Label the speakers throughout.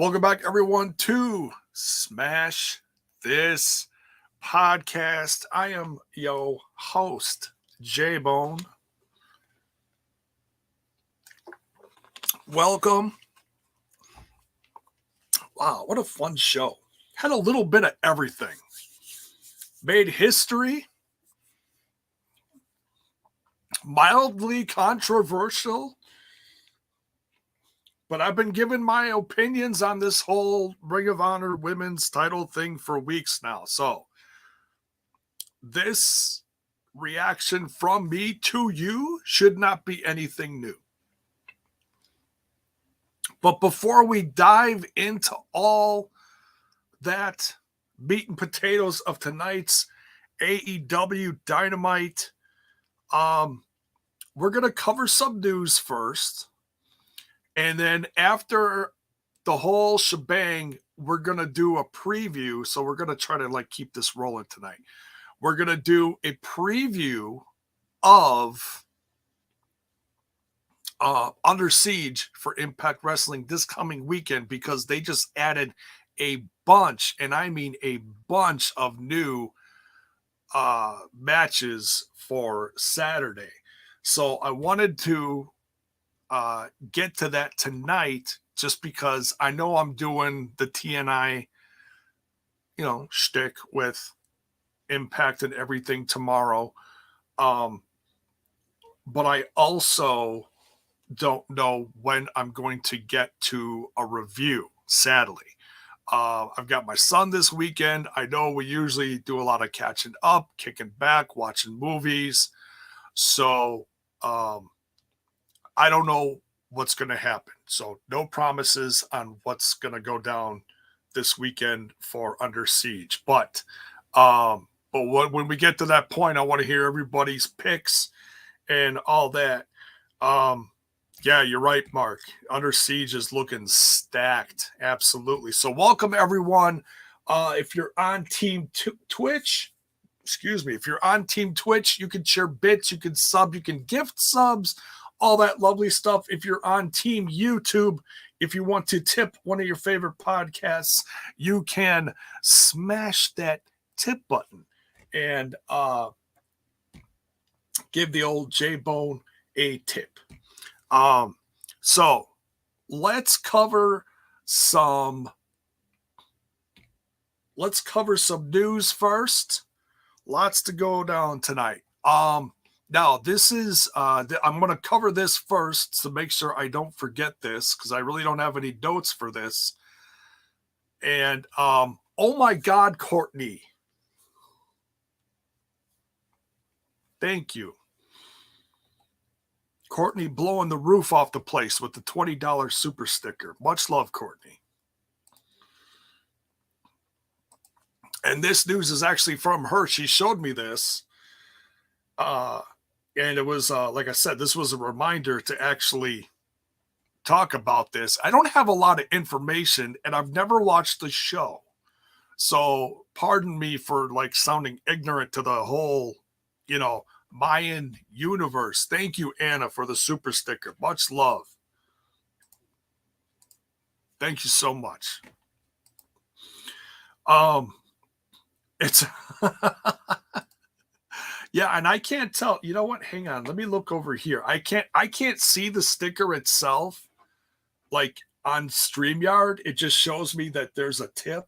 Speaker 1: Welcome back, everyone, to Smash This Podcast. I am your host, JAYBONE. Welcome. Wow, what a fun show. Had a little bit of everything. Made history. Mildly controversial. But I've been giving my opinions on this whole Ring of Honor women's title thing for weeks now. So this reaction from me to you should not be anything new. But before we dive into all that meat and potatoes of tonight's AEW Dynamite, we're going to cover some news first. And then after the whole shebang, we're going to do a preview. So we're going to try to keep this rolling tonight. We're going to do a preview of Under Siege for Impact Wrestling this coming weekend, because they just added a bunch, and I mean a bunch, of new matches for Saturday. So I wanted to get to that tonight, just because I know I'm doing the TNI, shtick with Impact and everything tomorrow. But I also don't know when I'm going to get to a review, sadly. I've got my son this weekend. I know we usually do a lot of catching up, kicking back, watching movies. So, I don't know what's going to happen. So no promises on what's going to go down this weekend for Under Siege. But when we get to that point, I want to hear everybody's picks and all that. Yeah, you're right, Mark. Under Siege is looking stacked. Absolutely. So welcome, everyone. If you're on Team Twitch, if you're on Team Twitch, you can share bits, you can sub, you can gift subs, all that lovely stuff. If you're on Team YouTube, if you want to tip one of your favorite podcasts, you can smash that tip button and give the old JAYBONE a tip. So let's cover some news first. Lots to go down tonight. Now, this is, I'm going to cover this first to make sure I don't forget this, because I really don't have any notes for this. And, oh my God, Courtney. Thank you. Courtney blowing the roof off the place with the $20 super sticker. Much love, Courtney. And this news is actually from her. She showed me this. And it was, like I said, this was a reminder to actually talk about this. I don't have a lot of information, and I've never watched the show. So pardon me for sounding ignorant to the whole, Mayan universe. Thank you, Anna, for the super sticker. Much love. Thank you so much. It's... Yeah, and I can't tell. You know what? Hang on. Let me look over here. I can't see the sticker itself, on StreamYard. It just shows me that there's a tip.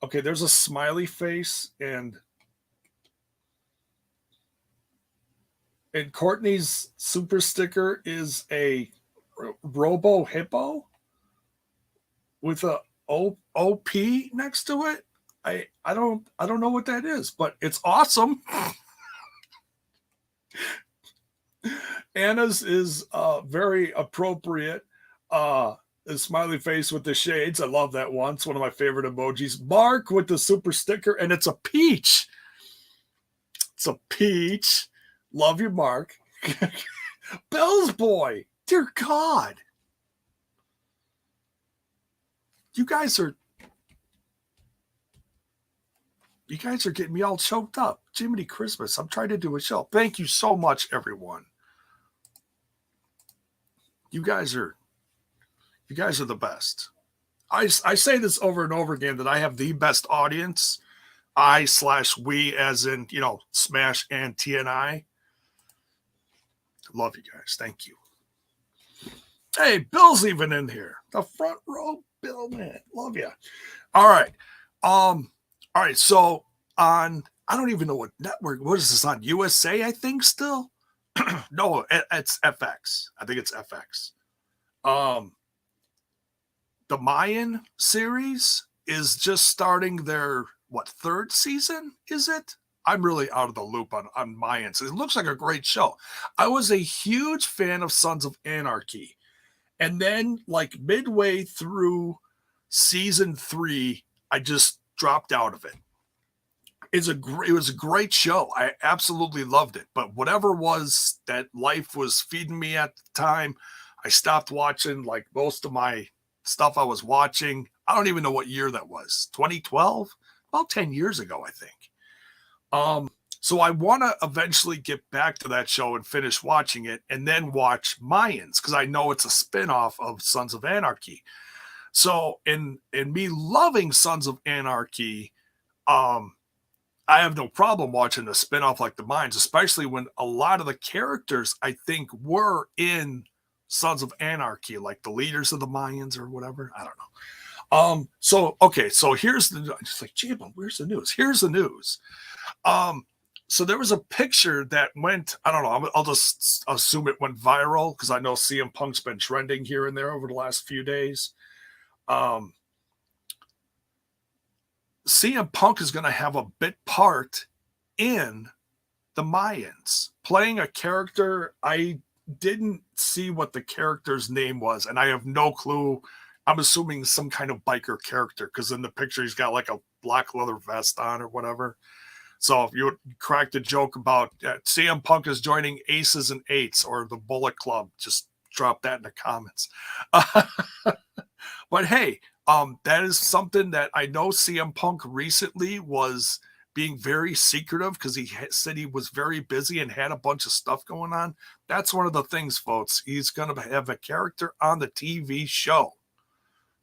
Speaker 1: Okay, there's a smiley face, and Courtney's super sticker is a Robo Hippo with a OP next to it. I don't know what that is, but it's awesome. Anna's is very appropriate. The smiley face with the shades. I love that one. It's one of my favorite emojis. Mark with the super sticker, and it's a peach. It's a peach. Love you, Mark. Bell's boy. Dear God. You guys are getting me all choked up. Jiminy Christmas. I'm trying to do a show. Thank you so much, everyone. You guys are the best. I say this over and over again that I have the best audience. I/we as in, Smash and TNI. Love you guys. Thank you. Hey, Bill's even in here. The front row, Bill, man. Love you. All right. All right. So on, I don't even know what network. What is this on? USA, I think still. No, it's FX. I think it's FX. The Mayan series is just starting their third season? Is it? I'm really out of the loop on Mayans. It looks like a great show. I was a huge fan of Sons of Anarchy. And then, like, midway through season 3, I just dropped out of it. It was a great show. I absolutely loved it. But whatever was that life was feeding me at the time, I stopped watching, like, most of my stuff I was watching. I don't even know what year that was. 2012? About 10 years ago, I think. So I want to eventually get back to that show and finish watching it and then watch Mayans because I know it's a spinoff of Sons of Anarchy. So in me loving Sons of Anarchy, I have no problem watching a spinoff like the Mayans, especially when a lot of the characters I think were in Sons of Anarchy, like the leaders of the Mayans or whatever. I don't know. So here's the, just like, JAYBONE, where's the news? Here's the news. So there was a picture that went, I don't know, I'll just assume it went viral because I know CM Punk's been trending here and there over the last few days. CM Punk is going to have a bit part in the Mayans, playing a character. I didn't see what the character's name was, and I have no clue. I'm assuming some kind of biker character because in the picture he's got like a black leather vest on or whatever. So if you cracked a joke about CM Punk is joining Aces and Eights or the Bullet Club, just drop that in the comments. But hey, that is something that I know CM Punk recently was being very secretive because he said he was very busy and had a bunch of stuff going on. That's one of the things, folks. He's going to have a character on the TV show.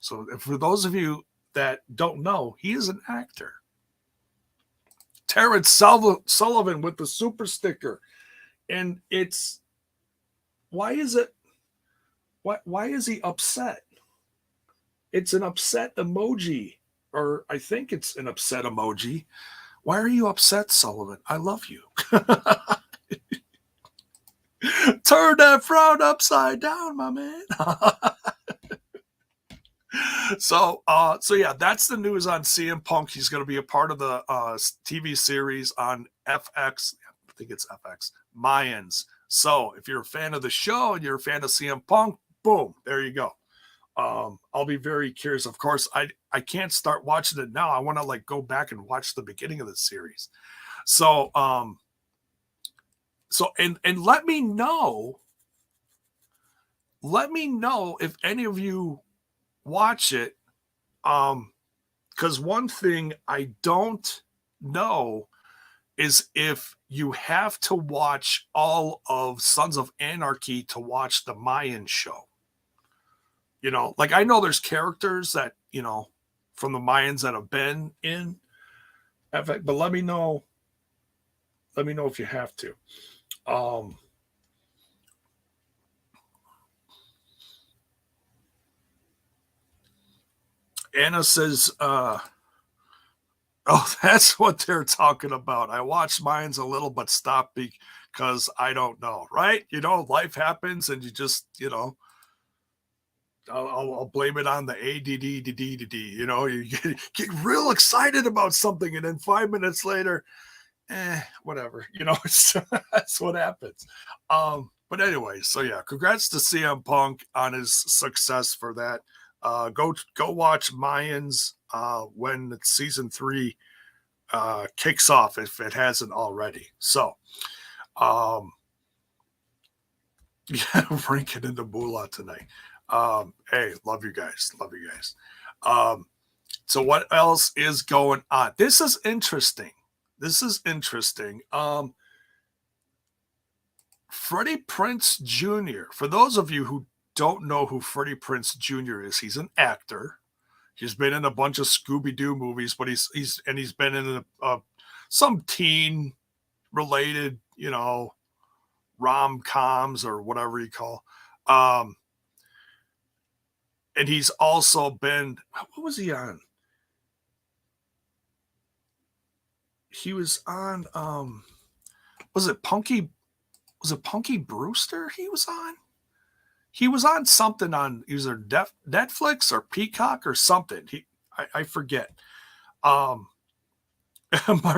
Speaker 1: So for those of you that don't know, he is an actor. Terrence Sullivan with the super sticker. And it's, why is he upset? It's an upset emoji, or I think it's an upset emoji. Why are you upset, Sullivan? I love you. Turn that frown upside down, my man. So yeah, that's the news on CM Punk. He's going to be a part of the TV series on FX. I think it's FX, Mayans. So if you're a fan of the show and you're a fan of CM Punk, boom, there you go. I'll be very curious. Of course, I can't start watching it now. I want to like go back and watch the beginning of the series. So and let me know if any of you watch it. Because one thing I don't know is if you have to watch all of Sons of Anarchy to watch the Mayan show. You know, like I know there's characters that, you know, from the Mayans that have been in FX, but let me know if you have to. Anna says, oh, that's what they're talking about. I watched Mayans a little, but stopped because I don't know, right? You know, life happens and you just, you know, I'll blame it on the ADD. You know, you get real excited about something, and then 5 minutes later, whatever. You know, that's what happens. But anyway, so yeah, congrats to CM Punk on his success for that. Go watch Mayans when season 3 kicks off if it hasn't already. So, yeah, ranking into Moolah tonight. Hey, love you guys. So what else is going on? This is interesting. Freddy Prince Jr. For those of you who don't know who Freddy Prince Jr. is, he's an actor. He's been in a bunch of Scooby-Doo movies, but he's been in some teen related, rom-coms or whatever you call. And he's also been, what was he on? He was on, was it Punky Brewster he was on? He was on something on either Netflix or Peacock or something. I forget. Mark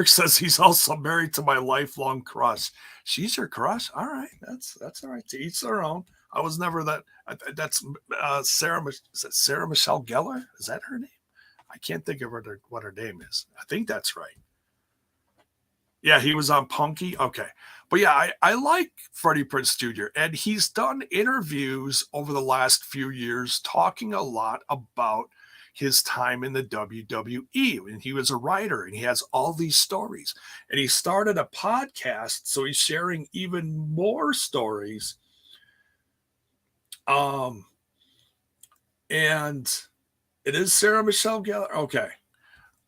Speaker 1: says he's also married to my lifelong crush. She's your crush? All right. That's all right. To each their own. I was never that. That's Sarah. Is that Sarah Michelle Gellar? Is that her name? I can't think of what her name is. I think that's right. Yeah, he was on Punky. Okay. But yeah, I like Freddy Prince Jr. And he's done interviews over the last few years talking a lot about his time in the WWE. And he was a writer and he has all these stories. And he started a podcast, so he's sharing even more stories. And it is Sarah Michelle Gellar. Okay.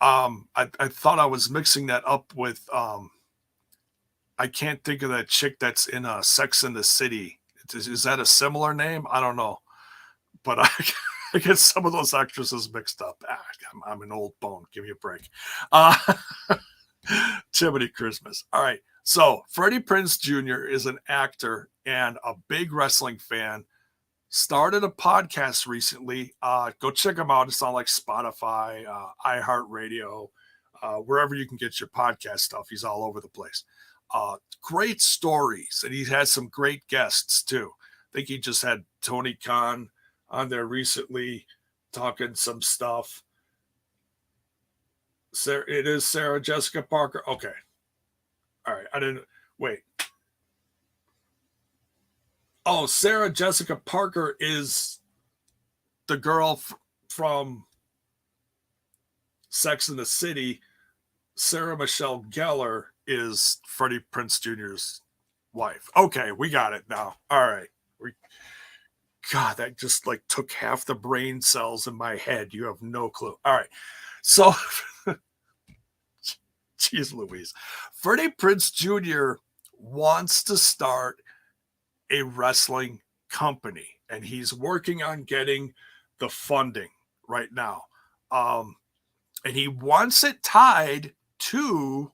Speaker 1: I thought I was mixing that up with I can't think of that chick that's in Sex and the City. Is that a similar name? I don't know. But I get some of those actresses mixed up. I'm an old bone. Give me a break. Chimney Christmas. All right. So Freddy Prince Jr. is an actor and a big wrestling fan. Started a podcast recently. Go check him out. It's on like Spotify, iHeartRadio, wherever you can get your podcast stuff. He's all over the place. Great stories. And he has some great guests too. I think he just had Tony Khan on there recently talking some stuff. It is Sarah Jessica Parker. Okay. All right. I didn't wait. Oh, Sarah Jessica Parker is the girl from Sex and the City. Sarah Michelle Gellar is Freddie Prinze Jr.'s wife. Okay, we got it now. All right. God, that just like took half the brain cells in my head. You have no clue. All right. So, geez Louise. Freddie Prinze Jr. wants to start a wrestling company, and he's working on getting the funding right now. And he wants it tied to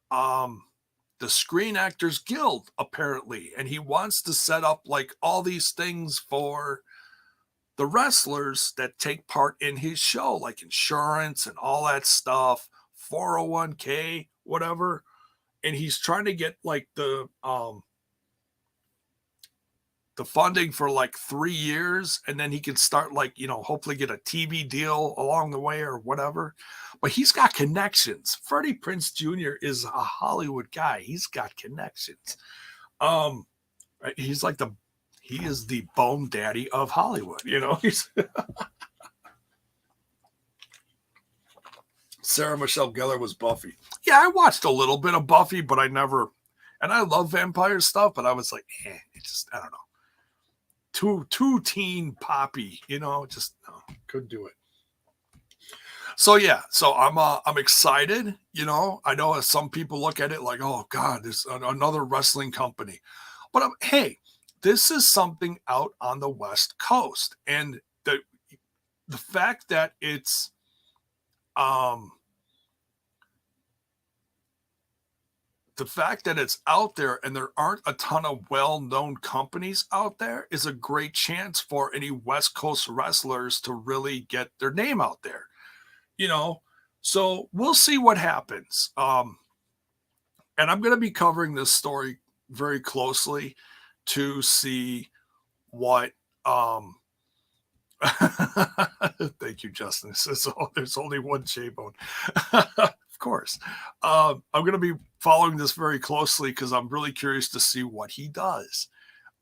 Speaker 1: the Screen Actors Guild, apparently. And he wants to set up like all these things for the wrestlers that take part in his show, like insurance and all that stuff, 401k, whatever. And he's trying to get like the funding for like 3 years, and then he can start like, hopefully get a TV deal along the way or whatever. But he's got connections. Freddie Prinze Jr. is a Hollywood guy. He's got connections. He's like he is the bone daddy of Hollywood, He's Sarah Michelle Gellar was Buffy. Yeah, I watched a little bit of Buffy, but I never, and I love vampire stuff, but I was like, it just, I don't know. Too teen poppy, just no, couldn't do it. So yeah, I'm excited. I know some people look at it like, oh God, there's another wrestling company, but hey, this is something out on the West Coast, and the fact that it's out there and there aren't a ton of well-known companies out there is a great chance for any West Coast wrestlers to really get their name out there, so we'll see what happens. And I'm going to be covering this story very closely to see what, thank you, Justin. Says, there's only one JAYBONE. Of course. I'm going to be following this very closely because I'm really curious to see what he does.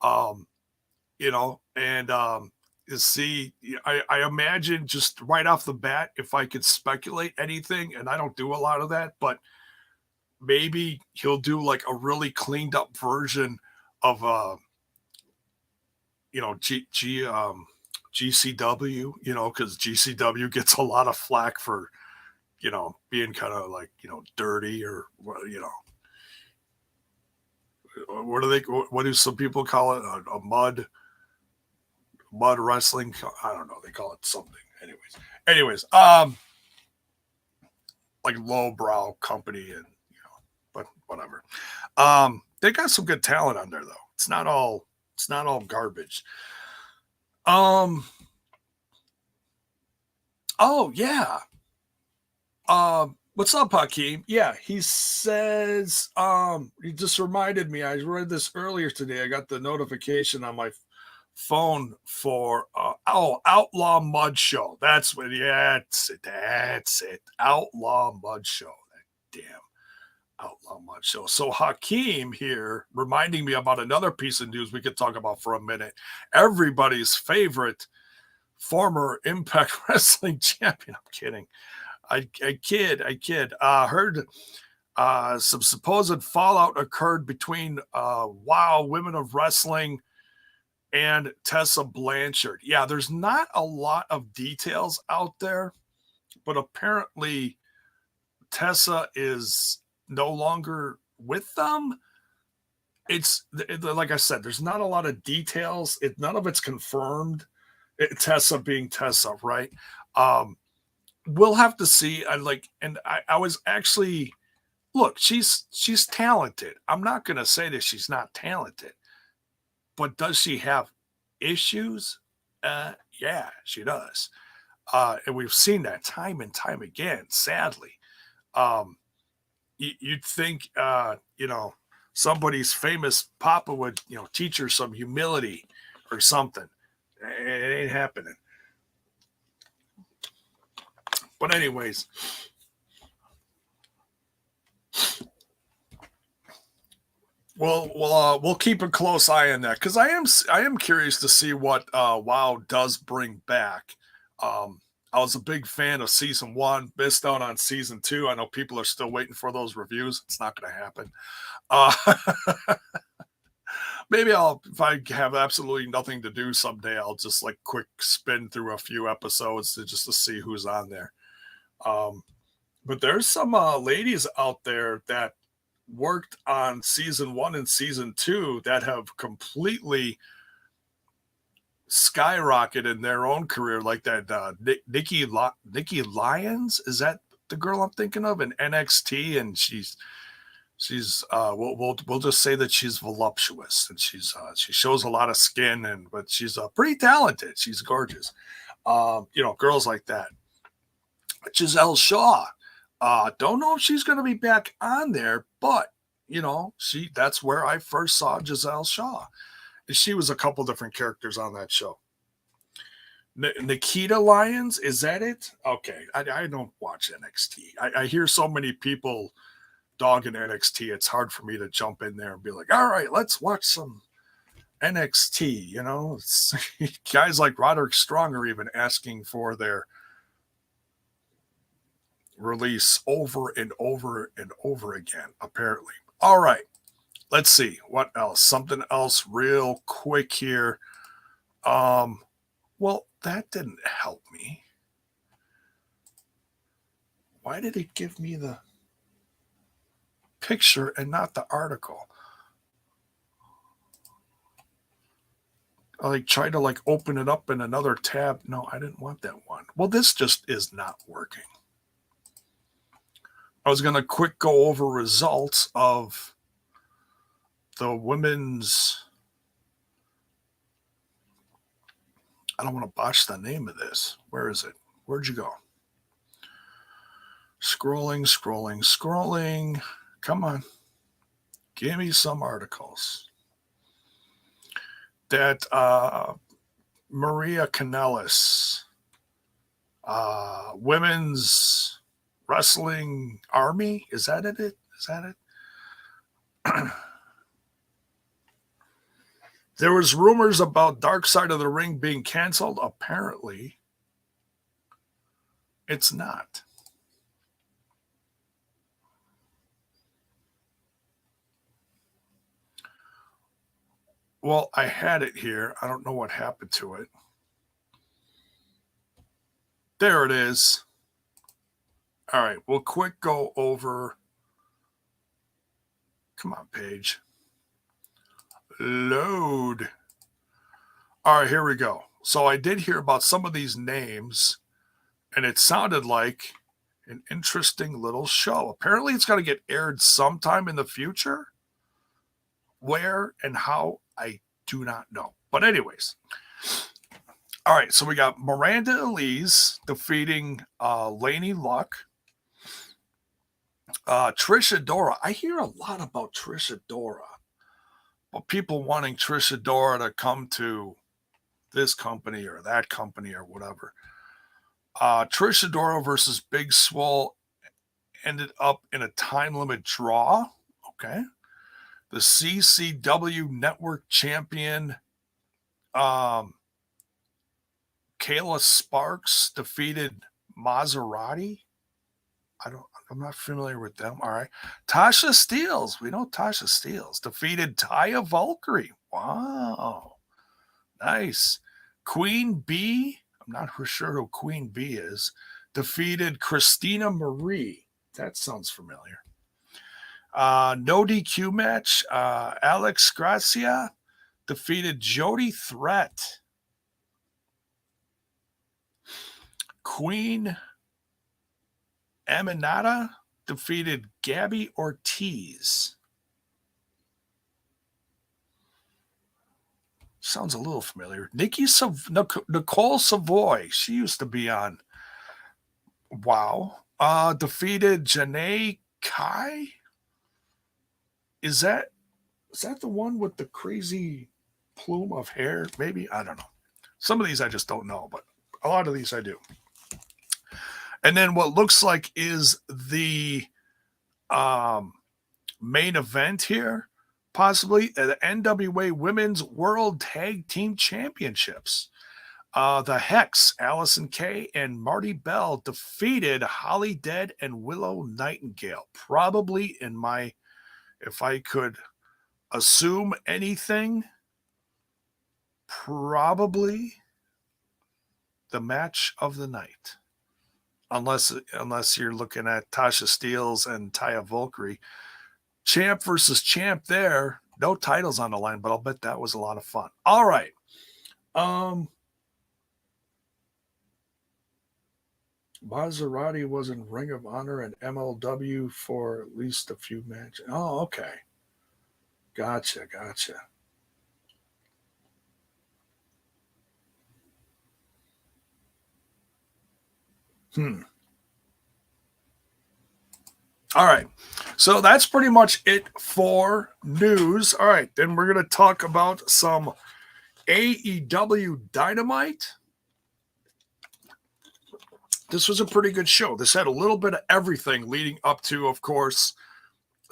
Speaker 1: And see, I imagine just right off the bat, if I could speculate anything, and I don't do a lot of that, but maybe he'll do like a really cleaned up version of GCW, because GCW gets a lot of flack for, being kind of like, dirty or, what do some people call it? A mud wrestling. I don't know. They call it something. Anyways, like lowbrow company and, but whatever. They got some good talent on there though. It's not all garbage. Oh yeah. What's up, Hakeem? Yeah, he says, he just reminded me, I read this earlier today. I got the notification on my phone for, Outlaw Mud Show. That's what, yeah, that's it. Outlaw Mud Show. That damn Outlaw Mud Show. So Hakeem here reminding me about another piece of news we could talk about for a minute. Everybody's favorite former Impact Wrestling champion. I'm kidding. I kid. Heard some supposed fallout occurred between WOW Women of Wrestling and Tessa Blanchard. Yeah, there's not a lot of details out there, but apparently Tessa is no longer with them. It's like I said, there's not a lot of details. None of it's confirmed. Tessa being Tessa, right? We'll have to see. I was actually, look, she's talented. I'm not going to say that she's not talented, but does she have issues? Yeah, she does. And we've seen that time and time again, sadly. You'd think, somebody's famous papa would, teach her some humility or something. It ain't happening. But anyways, we'll keep a close eye on that because I am curious to see what WOW does bring back. I was a big fan of season 1, missed out on season 2. I know people are still waiting for those reviews. It's not going to happen. Maybe if I have absolutely nothing to do someday, I'll just like quick spin through a few episodes just to see who's on there. But there's some ladies out there that worked on season 1 and season 2 that have completely skyrocketed in their own career, like that Nikki Lyons. Is that the girl I'm thinking of in NXT? And she's we'll just say that she's voluptuous and she shows a lot of skin, but she's pretty talented. She's gorgeous. Girls like that. Gisele Shaw. Don't know if she's going to be back on there, but that's where I first saw Gisele Shaw. She was a couple different characters on that show. Nikita Lyons, is that it? Okay, I don't watch NXT. I hear so many people dogging NXT. It's hard for me to jump in there and be like, all right, let's watch some NXT. Guys like Roderick Strong are even asking for their release over and over and over again, apparently. All right, let's see what else. Something else real quick here. Well, that didn't help me. Why did it give me the picture and not the article? I tried to open it up in another tab. No, I didn't want that one. Well, this just is not working. I was going to quick go over results of the women's. I don't want to botch the name of this. Where is it? Where'd you go? Scrolling. Come on. Give me some articles. That Maria Kanellis, Women's Wrestling Army. Is that it? Is that it? There was rumors about Dark Side of the Ring being canceled. Apparently, it's not. Well, I had it here. I don't know what happened to it. There it is. All right, we'll quick go over. Come on, page. Load. All right, here we go. So I did hear about some of these names, and it sounded like an interesting little show. Apparently, it's going to get aired sometime in the future. Where and how, I do not know. But anyways. All right, so we got Miranda Elise defeating Laney Luck. Trish Adora. I hear a lot about Trish Adora. But people wanting Trish Adora to come to this company or that company or whatever. Trish Adora versus Big Swole ended up in a time limit draw. Okay. The CCW Network champion Kayla Sparks defeated Maserati. I'm not familiar with them. All right. Tasha Steelz. We know Tasha Steelz defeated Taya Valkyrie. Wow. Nice. Queen Bee. I'm not sure who Queen Bee is. Defeated Christina Marie. That sounds familiar. No DQ match. Alex Gracia defeated Jody Threat. Queen Aminata defeated Gabby Ortiz. Sounds a little familiar. Nicole Savoy. She used to be on WoW. Defeated Janae Kai. Is that the one with the crazy plume of hair? Maybe. I don't know. Some of these I just don't know, but a lot of these I do. And then what looks like is the main event here, possibly the NWA Women's World Tag Team Championships. The Hex, Allison Kay, and Marty Bell defeated Holly Dead and Willow Nightingale. Probably if I could assume anything, probably the match of the night. Unless you're looking at Tasha Steelz and Taya Valkyrie. Champ versus champ there. No titles on the line, but I'll bet that was a lot of fun. All right. Maserati was in Ring of Honor and MLW for at least a few matches. Oh, okay. Gotcha. All right. So that's pretty much it for news. All right. Then we're going to talk about some AEW Dynamite. This was a pretty good show. This had a little bit of everything leading up to, of course,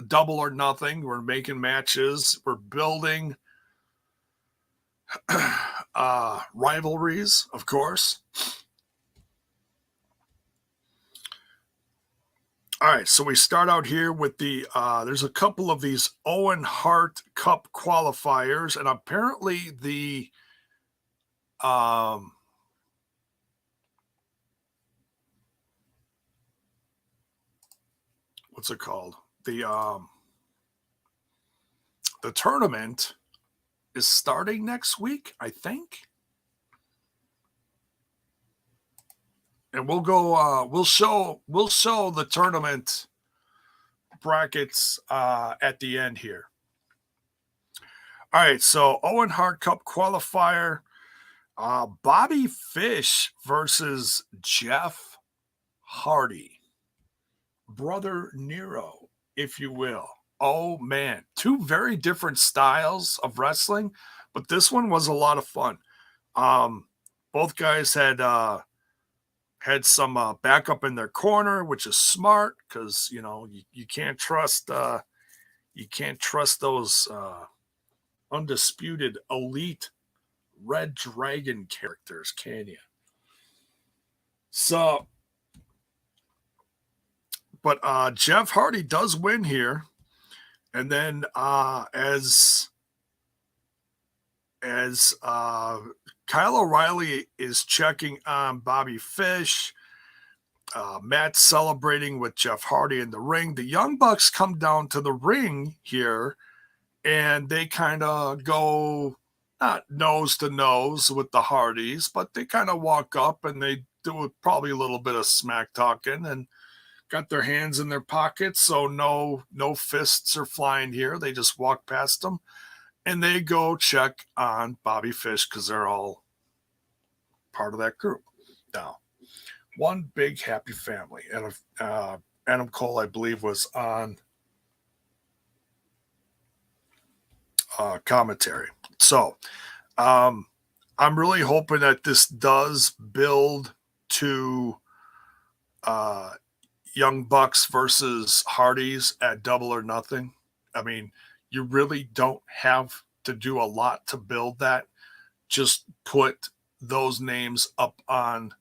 Speaker 1: Double or Nothing. We're making matches. We're building rivalries, of course. All right, so we start out here with there's a couple of these Owen Hart Cup qualifiers, and apparently the what's it called? The tournament is starting next week, I think. And we'll go. We'll show the tournament brackets at the end here. All right, so Owen Hart Cup qualifier, Bobby Fish versus Jeff Hardy, Brother Nero, if you will. Oh man, two very different styles of wrestling, but this one was a lot of fun. Both guys had some backup in their corner, which is smart because you can't trust those undisputed elite Red Dragon characters, can you? So, but Jeff Hardy does win here, and then as Kyle O'Reilly is checking on Bobby Fish, Matt celebrating with Jeff Hardy in the ring. The Young Bucks come down to the ring here, and they kind of go not nose to nose with the Hardys, but they kind of walk up and they do probably a little bit of smack talking and got their hands in their pockets, so no fists are flying here. They just walk past them, and they go check on Bobby Fish because they're all part of that group. Now, one big happy family, and Adam Cole, I believe, was on commentary. So, I'm really hoping that this does build to Young Bucks versus Hardys at Double or Nothing. I mean, you really don't have to do a lot to build that. Just put those names up on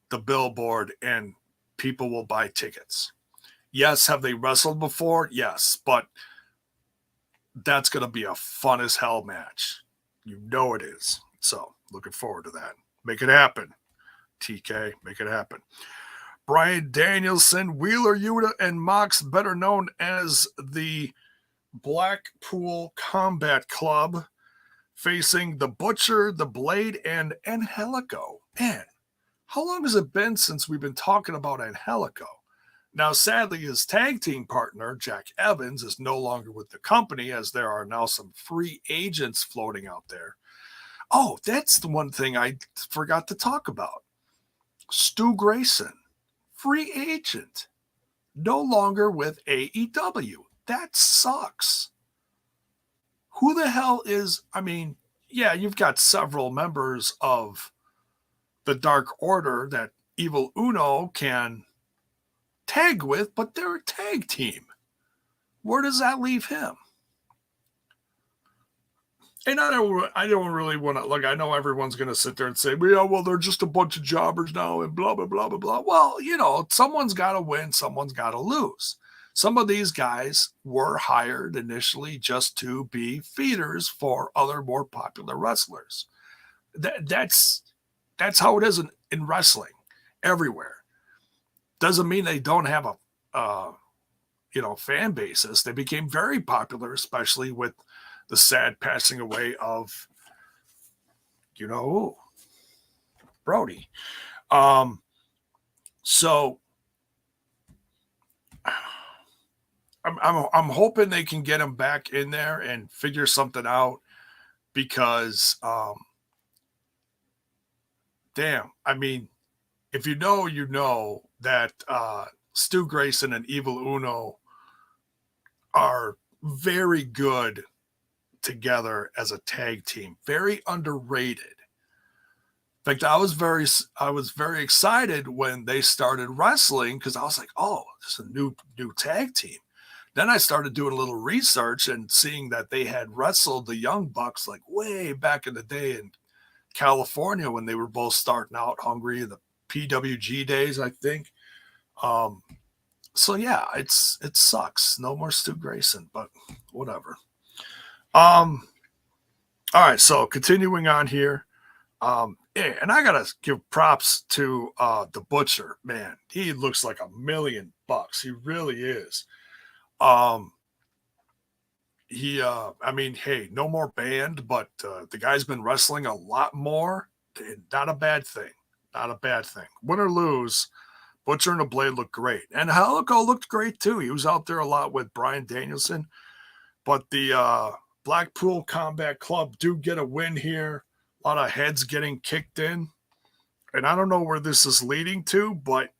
Speaker 1: the billboard and people will buy tickets. Yes, have they wrestled before? Yes, but that's going to be a fun as hell match. You know it is. So, looking forward to that. Make it happen. TK, make it happen. Bryan Danielson, Wheeler Yuta, and Mox, better known as the Blackpool Combat Club, facing the Butcher, the Blade, and Angélico. Man, how long has it been since we've been talking about Angélico? Now, sadly, his tag team partner, Jack Evans, is no longer with the company, as there are now some free agents floating out there. Oh, that's the one thing I forgot to talk about. Stu Grayson, free agent, no longer with AEW. That sucks. Who the hell is, I mean, yeah, you've got several members of the Dark Order that Evil Uno can tag with, but they're a tag team. Where does that leave him? And I don't really want to, like, I know everyone's going to sit there and say, well, they're just a bunch of jobbers now and blah, blah, blah, blah, blah. Well, you know, someone's got to win, someone's got to lose. Some of these guys were hired initially just to be feeders for other more popular wrestlers. That's how it is in wrestling everywhere. Doesn't mean they don't have a fan bases. They became very popular, especially with the sad passing away of, Brody. So I'm hoping they can get him back in there and figure something out because, damn, I mean, if you know that Stu Grayson and Evil Uno are very good together as a tag team, very underrated. In fact, I was very excited when they started wrestling because I was like, oh, this is a new tag team. Then I started doing a little research and seeing that they had wrestled the Young Bucks like way back in the day in California when they were both starting out hungry in the PWG days, I think. So yeah, it sucks. No more Stu Grayson, but whatever. All right, so continuing on here. And I gotta give props to the Butcher, man. He looks like $1 million. He really is. I mean, hey, no more band, but the guy's been wrestling a lot more. Not a bad thing. Not a bad thing. Win or lose, Butcher and the Blade look great. And Angélico looked great too. He was out there a lot with Bryan Danielson. But the Blackpool Combat Club do get a win here. A lot of heads getting kicked in. And I don't know where this is leading to, but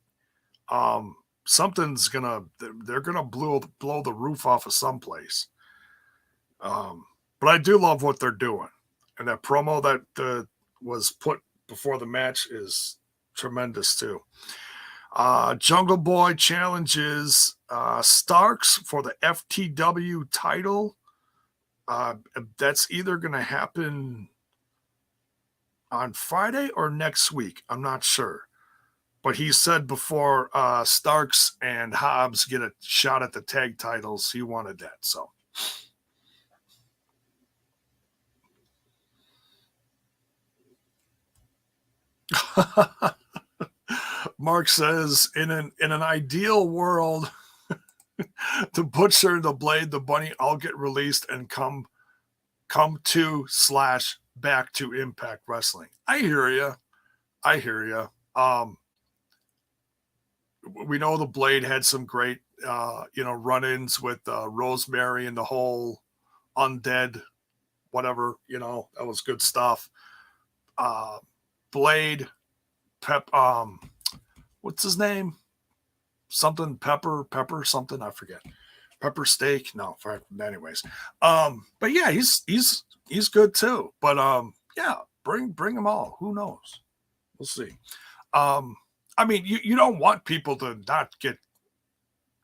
Speaker 1: they're gonna blow the roof off of someplace. But I do love what they're doing. And that promo that was put before the match is tremendous too. Jungle Boy challenges Starks for the FTW title. That's either going to happen on Friday or next week. I'm not sure. But he said before Starks and Hobbs get a shot at the tag titles, he wanted that. So. Mark says, in an ideal world, the Butcher, the Blade, the Bunny all get released and come to / back to Impact Wrestling. I hear you. We know the Blade had some great, run-ins with Rosemary and the whole undead, whatever, that was good stuff. Blade, what's his name? Something Pepper, something, I forget. Pepper Steak? No, anyways. But yeah, he's good too. But yeah, bring them all. Who knows? We'll see. I mean, you don't want people to not get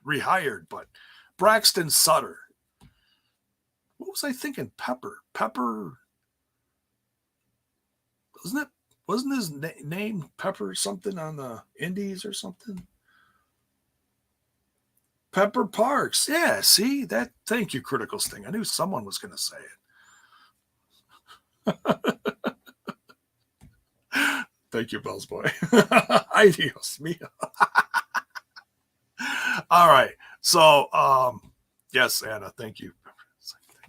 Speaker 1: rehired, but Braxton Sutter. What was I thinking? Pepper. Wasn't his name Pepper something on the Indies or something? Pepper Parks. Yeah, see that. Thank you, Critical Sting. I knew someone was going to say it. Thank you, Bell's Boy. Adios, mia. All right. So, yes, Anna, thank you.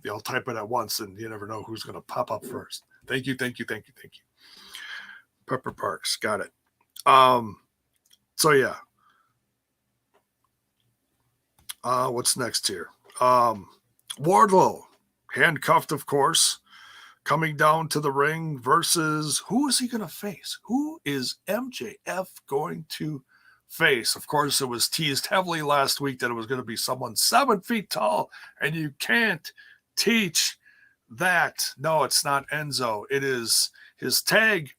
Speaker 1: They'll type it at once, and you never know who's going to pop up first. Thank you. Pepper Parks. Got it. So, yeah. What's next here? Wardlow, handcuffed, of course, coming down to the ring versus who is he going to face? Who is MJF going to face? Of course, it was teased heavily last week that it was going to be someone 7 feet tall, and you can't teach that. No, it's not Enzo. It is his tag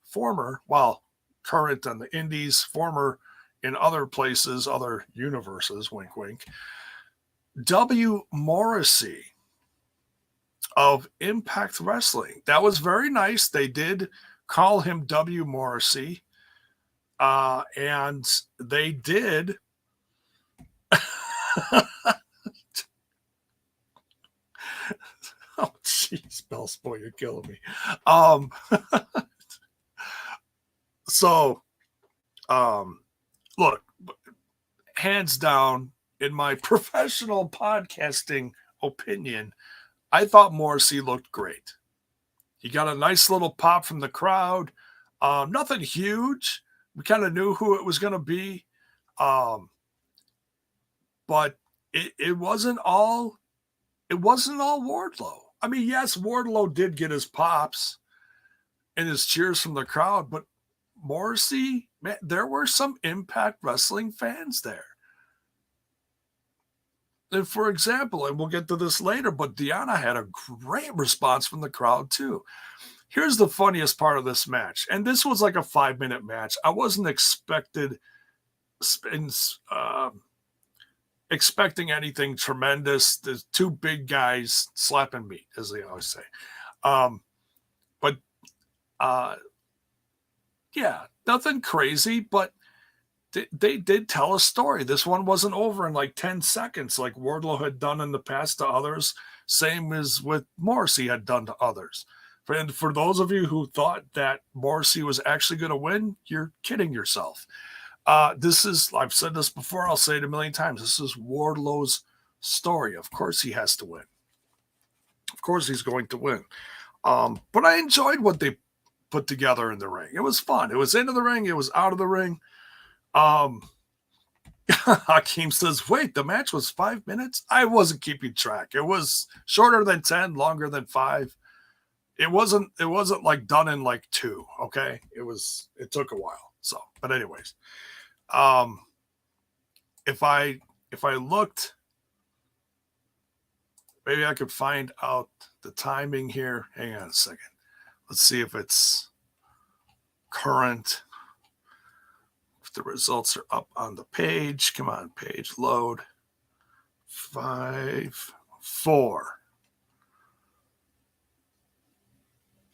Speaker 1: current on the Indies, former in other places, other universes, wink, wink, W. Morrissey of Impact Wrestling. That was very nice. They did call him W. Morrissey. And they did. Oh, jeez, Bell's Boy, you're killing me. Look, hands down, in my professional podcasting opinion, I thought Morrissey looked great. He got a nice little pop from the crowd. Nothing huge. We kind of knew who it was going to be. But it wasn't all Wardlow. I mean, yes, Wardlow did get his pops and his cheers from the crowd, but Morrissey, man, there were some Impact Wrestling fans there. And for example, and we'll get to this later, but Deonna had a great response from the crowd too. Here's the funniest part of this match. And this was like a 5-minute match. I wasn't expecting anything tremendous. There's 2 big guys slapping meat, as they always say. Yeah, nothing crazy, but they did tell a story. This one wasn't over in like 10 seconds like Wardlow had done in the past to others, same as with Morrissey had done to others. And for those of you who thought that Morrissey was actually going to win, you're kidding yourself. I've said this before, I'll say it a million times. This is Wardlow's story. Of course he has to win. Of course he's going to win. But I enjoyed what they put together in the ring. It was fun. It was into the ring. It was out of the ring. Hakeem says, wait, the match was 5 minutes? I wasn't keeping track. It was shorter than 10, longer than 5. It wasn't like done in like 2. Okay. It took a while. So, but anyways, if I looked, maybe I could find out the timing here. Hang on a second. Let's see if it's current. If the results are up on the page. Come on, page load. 5, 4.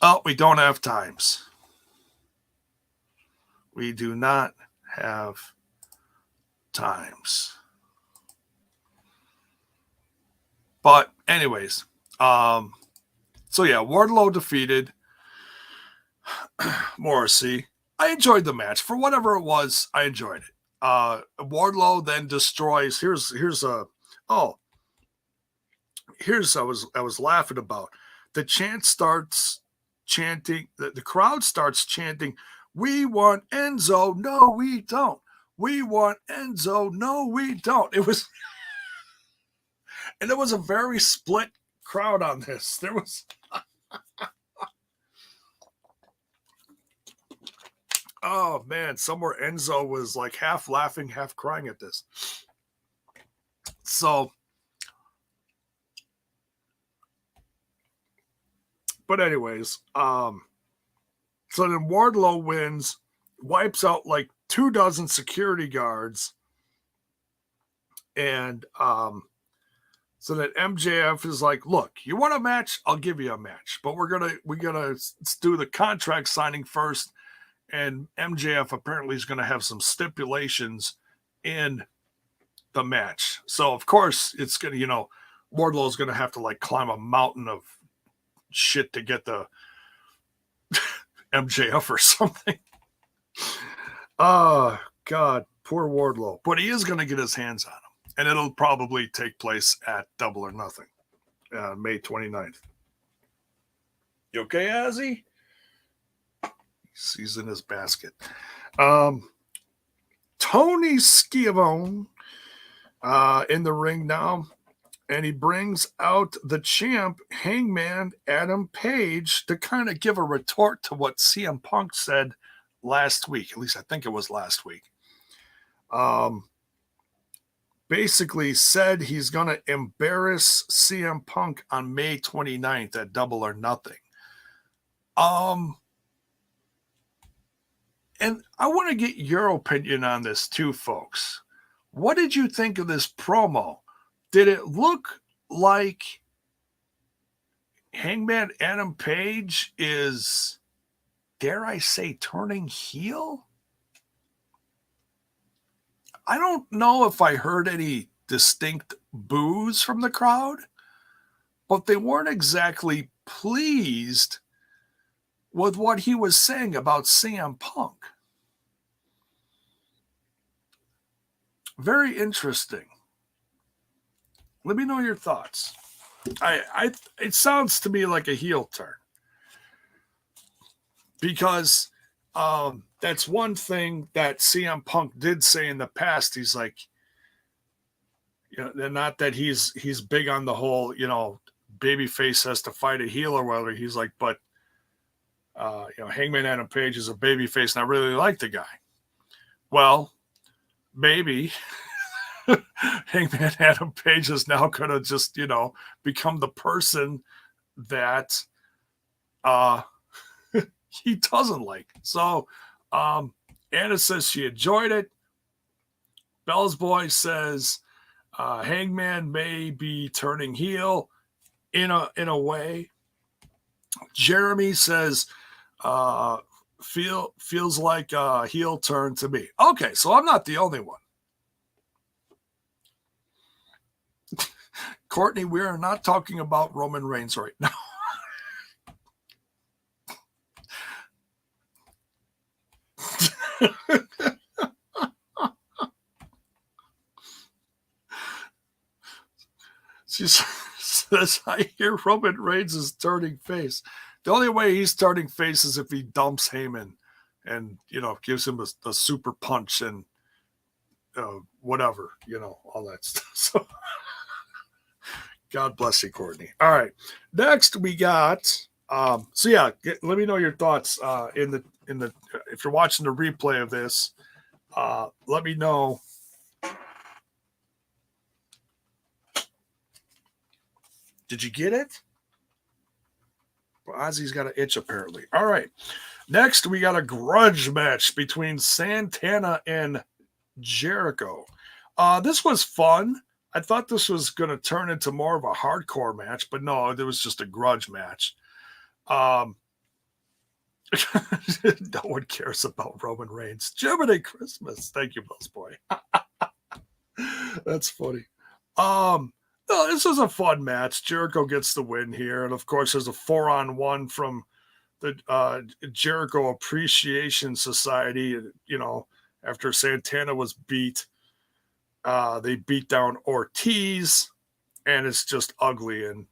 Speaker 1: Oh, we don't have times. We do not have times. But anyways, so yeah, Wardlow defeated Morrissey. I enjoyed the match. For whatever it was, I enjoyed it. Wardlow then destroys. I was laughing about. The chant starts chanting. The crowd starts chanting, "We want Enzo." No, we don't. We want Enzo. No, we don't. It was a very split crowd on this. There was. Oh man, somewhere Enzo was like half laughing, half crying at this. So, but anyways, so then Wardlow wins, wipes out like 24 security guards, and so that MJF is like, "Look, you want a match? I'll give you a match, but we gotta do the contract signing first." And MJF apparently is going to have some stipulations in the match. So, of course, it's going to, Wardlow is going to have to like climb a mountain of shit to get the MJF or something. Oh, God, poor Wardlow. But he is going to get his hands on him. And it'll probably take place at Double or Nothing, May 29th. You okay, Azzy? He's in his basket. Tony Schiavone in the ring now, and he brings out the champ, Hangman Adam Page, to kind of give a retort to what CM Punk said last week. At least I think it was last week. Basically said he's going to embarrass CM Punk on May 29th at Double or Nothing. And I want to get your opinion on this too, folks. What did you think of this promo? Did it look like Hangman Adam Page is, dare I say, turning heel? I don't know if I heard any distinct boos from the crowd, but they weren't exactly pleased with what he was saying about CM Punk. Very interesting. Let me know your thoughts. It sounds to me like a heel turn, because that's one thing that CM Punk did say in the past. He's like, not that he's big on the whole, babyface has to fight a heel or whatever. He's like, but Hangman Adam Page is a babyface, and I really like the guy. Well, maybe Hangman Adam Page is now going to just, become the person that he doesn't like. So Anna says she enjoyed it. Bell's Boy says Hangman may be turning heel in a way. Jeremy says feels like a heel turn to me. Okay, so I'm not the only one. Courtney, we are not talking about Roman Reigns right now. She says, I hear Roman Reigns is turning face. The only way he's turning face is if he dumps Heyman and, gives him a super punch and whatever, all that stuff. So God bless you, Courtney. All right. Next we got, let me know your thoughts in the if you're watching the replay of this, let me know. Did you get it? Well, Ozzy's got an itch apparently. All right. Next, we got a grudge match between Santana and Jericho. This was fun. I thought this was going to turn into more of a hardcore match, but no, it was just a grudge match. No one cares about Roman Reigns. Gemini Christmas. Thank you, Bill's Boy. That's funny. This was a fun match. Jericho gets the win here. And of course, there's a 4-on-1 from the Jericho Appreciation Society, after Santana was beat, they beat down Ortiz, and it's just ugly, and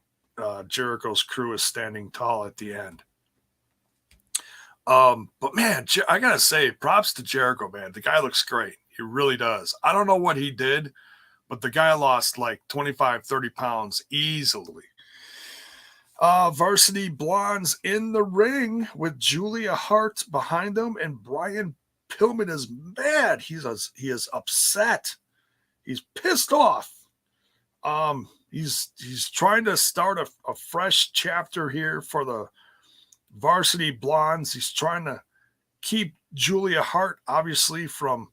Speaker 1: Jericho's crew is standing tall at the end. But man, I gotta say, props to Jericho, man. The guy looks great. He really does. I don't know what he did, but the guy lost like 25, 30 pounds easily. Varsity Blondes in the ring with Julia Hart behind them, and Brian Pillman is mad. He is upset. He's pissed off. He's trying to start a fresh chapter here for the Varsity Blondes. He's trying to keep Julia Hart, obviously, from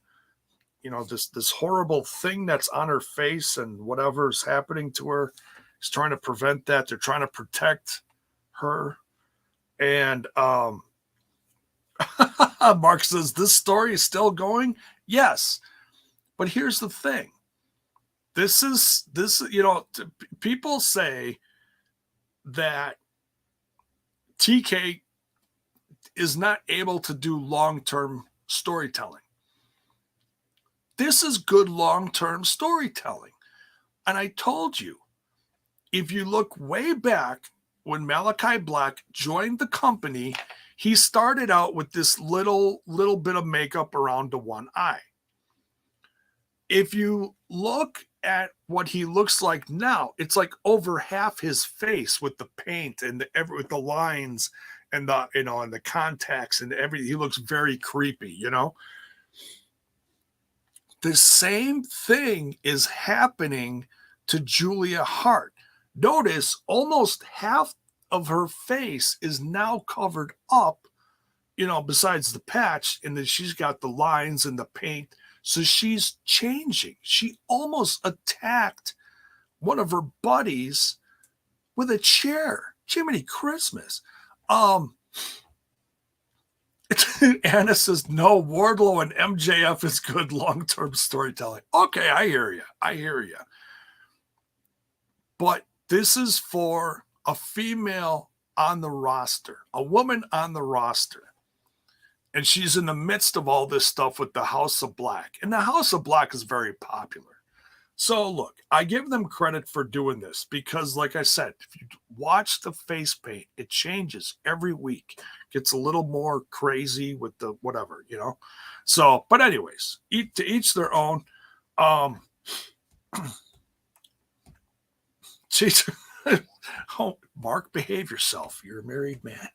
Speaker 1: this horrible thing that's on her face and whatever's happening to her. He's trying to prevent that. They're trying to protect her. And Mark says, this story is still going? Yes. But here's the thing. People say that TK is not able to do long-term storytelling. This is good long-term storytelling. And I told you, if you look way back when Malachi Black joined the company, he started out with this little bit of makeup around the one eye. If you look at what he looks like now, it's like over half his face with the paint and with the lines and and the contacts and everything. He looks very creepy, The same thing is happening to Julia Hart. Notice almost half of her face is now covered up, besides the patch, and then she's got the lines and the paint. So she's changing. She almost attacked one of her buddies with a chair. Jiminy Christmas. Anna says, no, Wardlow and MJF is good long-term storytelling. Okay, I hear you. But this is for a female on the roster, a woman on the roster. And she's in the midst of all this stuff with the House of Black. And the House of Black is very popular. So, look, I give them credit for doing this because, like I said, if you watch the face paint, it changes every week. Gets a little more crazy with the whatever, So, but anyways, to each their own. Oh, Mark, behave yourself. You're a married man.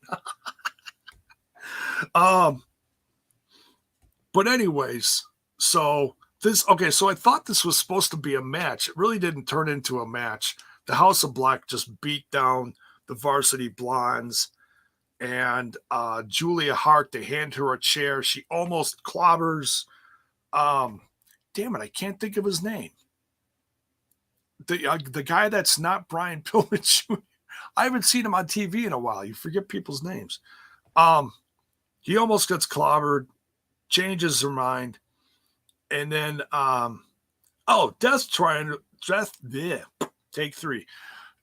Speaker 1: But anyways, so I thought this was supposed to be a match. It really didn't turn into a match. The House of Black just beat down the Varsity Blondes, and Julia Hart, they hand her a chair. She almost clobbers. Damn it, I can't think of his name. The guy that's not Brian Pillman Jr. I haven't seen him on TV in a while. You forget people's names. He almost gets clobbered, changes her mind, and then take three.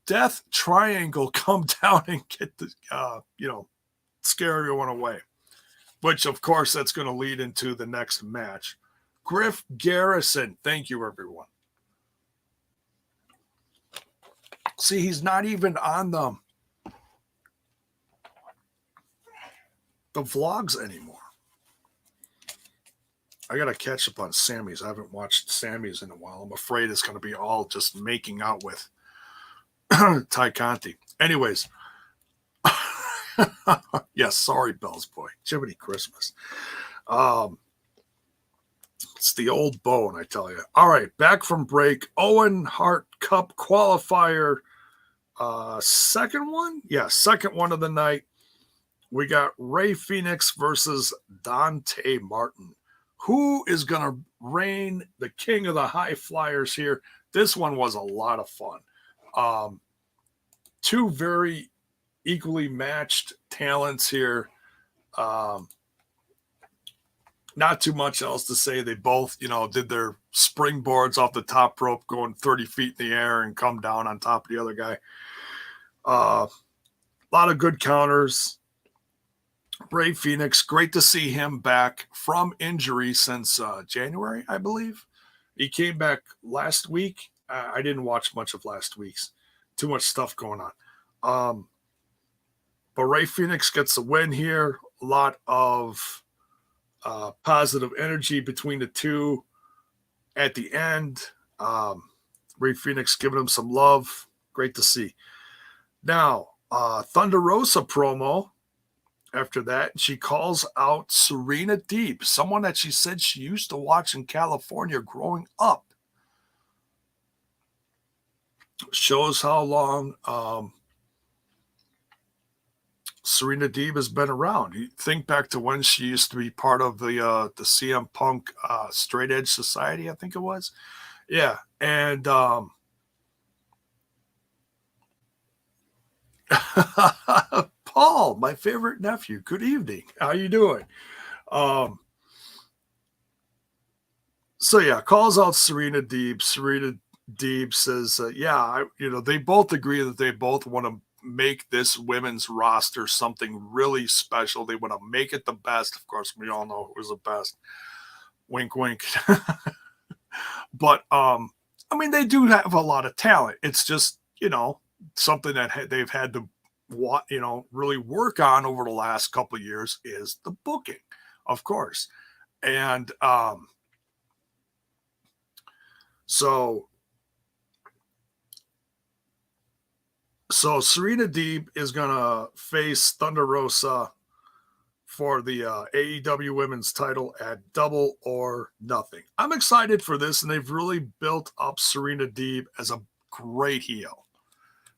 Speaker 1: Death Triangle come down and get the scare everyone away. Which of course that's going to lead into the next match. Griff Garrison, thank you everyone. See, he's not even on the vlogs anymore. I got to catch up on Sammy's. I haven't watched Sammy's in a while. I'm afraid it's going to be all just making out with Ty Conti. Anyways. Yes, sorry, Bell's boy. Jiminy Christmas. It's the old bone, I tell you. All right, back from break. Owen Hart Cup qualifier. Second one? Yeah, second one of the night. We got Rey Fenix versus Daunte Martin. Who is going to reign the king of the high flyers here? This one was a lot of fun. Two very equally matched talents here. Not too much else to say. They both, did their springboards off the top rope going 30 feet in the air and come down on top of the other guy. A lot of good counters. Rey Fenix, great to see him back from injury since January, I believe. He came back last week. I didn't watch much of last week's. Too much stuff going on. But Rey Fenix gets a win here. A lot of positive energy between the two at the end. Rey Fenix giving him some love. Great to see. Now, Thunder Rosa promo. After that, she calls out Serena Deeb, someone that she said she used to watch in California growing up. Shows how long Serena Deeb has been around. You think back to when she used to be part of the CM Punk Straight Edge Society, I think it was. Yeah, and Paul, my favorite nephew. Good evening. How you doing? So yeah, calls out Serena Deeb. Serena Deeb says, they both agree that they both want to make this women's roster something really special. They want to make it the best. Of course, we all know who was the best. Wink, wink. But they do have a lot of talent. It's just, something that they've had to really work on over the last couple of years is the booking, of course. And so Serena Deeb is going to face Thunder Rosa for the AEW women's title at Double or Nothing. I'm excited for this, and they've really built up Serena Deeb as a great heel.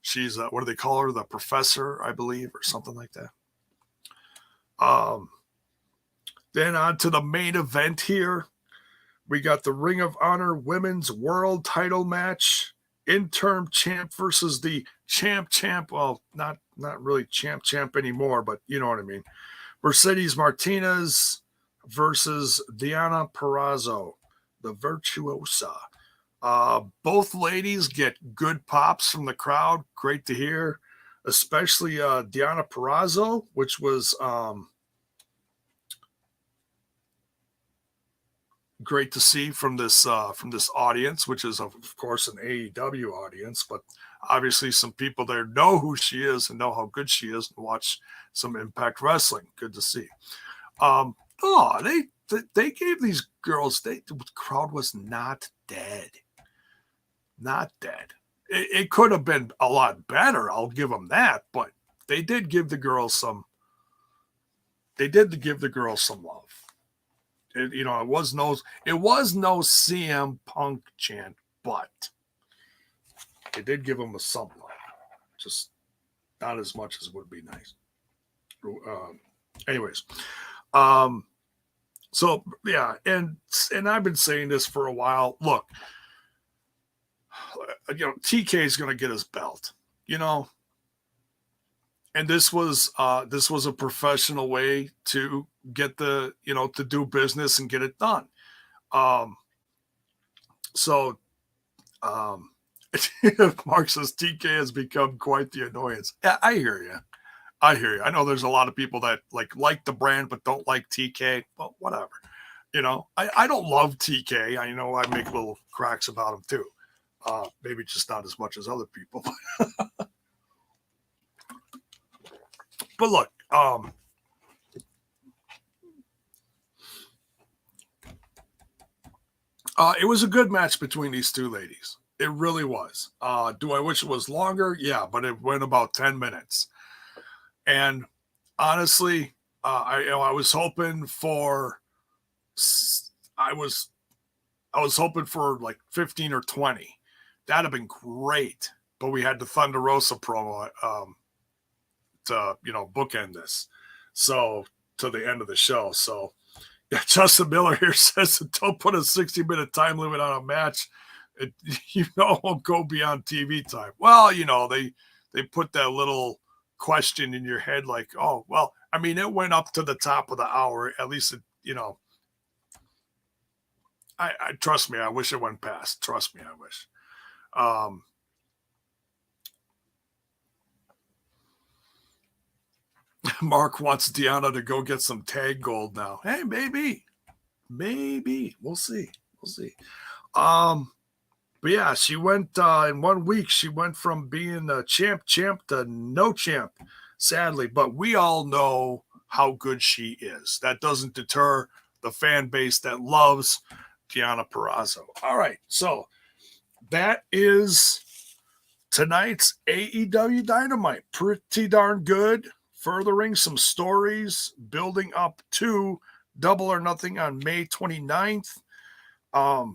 Speaker 1: She's, what do they call her? The Professor, I believe, or something like that. Then on to the main event here. We got the Ring of Honor Women's World Title match. Interim champ versus the champ. Well, not really champ anymore, but you know what I mean. Mercedes Martinez versus Deonna Purrazzo, the Virtuosa. Both ladies get good pops from the crowd. Great to hear, especially Deonna Purrazzo, which was great to see from this audience, which is of course an AEW audience, but obviously some people there know who she is and know how good she is and watch some Impact Wrestling. Good to see. They gave these girls. The crowd was not dead. Not dead. It could have been a lot better. I'll give them that, but they did give the girls some. They did give the girls some love. It was no CM Punk chant, but they did give him some love, just not as much as would be nice. Anyways, so yeah, and I've been saying this for a while. Look, TK is going to get his belt, and this was a professional way to get to do business and get it done. Mark says TK has become quite the annoyance. Yeah, I hear you. I know there's a lot of people that like the brand but don't like TK. Well, whatever. I don't love TK. I know I make little cracks about him too. Maybe just not as much as other people. But look, it was a good match between these two ladies. It really was. Do I wish it was longer? Yeah, but it went about 10 minutes. And honestly, I was hoping for hoping for like 15 or 20. That'd have been great. But we had the Thunder Rosa promo to bookend this, so to the end of the show. So yeah, Justin Miller here says, don't put a 60-minute time limit on a match. It won't go beyond TV time. Well, they put that little question in your head like, oh, well, it went up to the top of the hour. At least it, I trust me, I wish it went past. Trust me, I wish. Mark wants Deonna to go get some tag gold now. Hey, maybe. We'll see. But yeah, she went in 1 week. She went from being a champ to no champ, sadly. But we all know how good she is. That doesn't deter the fan base that loves Deonna Purrazzo. All right, so that is tonight's AEW Dynamite. Pretty darn good. Furthering some stories, building up to Double or Nothing on May 29th. I